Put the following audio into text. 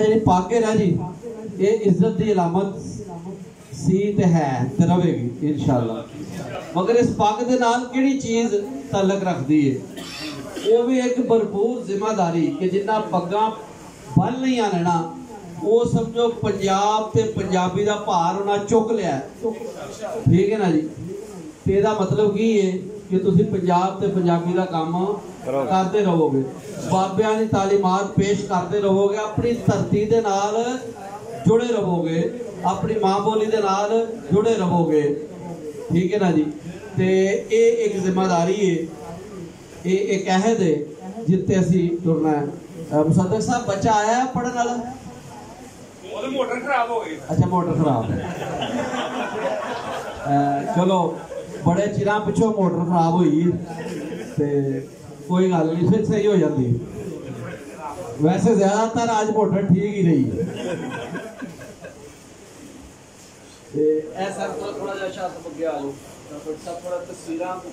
जी पग है ना जी, ये इज्जत की अलामत सी ते है ते रहेगी इंशाअल्लाह। मगर इस पग दे नाल किहड़ी चीज तलक रखती है, वो भी एक भरपूर जिम्मेदारी कि जिन्ना पग्गां बन नहीं आने ना, वो समझो पंजाब ते पंजाबी का भार उन्हें चुक लिया। ठीक है ना जी। तो यदा मतलब की है कि तुसी पंजाब ते पंजाबी का काम करते रहोगे, बाबियां दी तालीमात पेश करते रहोगे, अपनी धरती दे नाल जुड़े रहोगे, अपनी माँ बोली दे नाल जुड़े रहोगे। ठीक है ना जी। तो ये एक जिम्मेदारी है, ये एक अहद है जिते असी टुरना है। मुसद्दक साहब बच्चा आया है पढ़ने वाला? मोटर खराब हो गई। अच्छा मोटर खराब है। चलो बड़े चिरां पिछों मोटर खराब हुई ते कोई गल नहीं, फिर सही हो जाती। वैसे ज्यादातर आज मोटर ठीक ही रही है। ऐसा थोड़ा जा शात पग्गे आ जाओ, थोड़ा तस्वीरां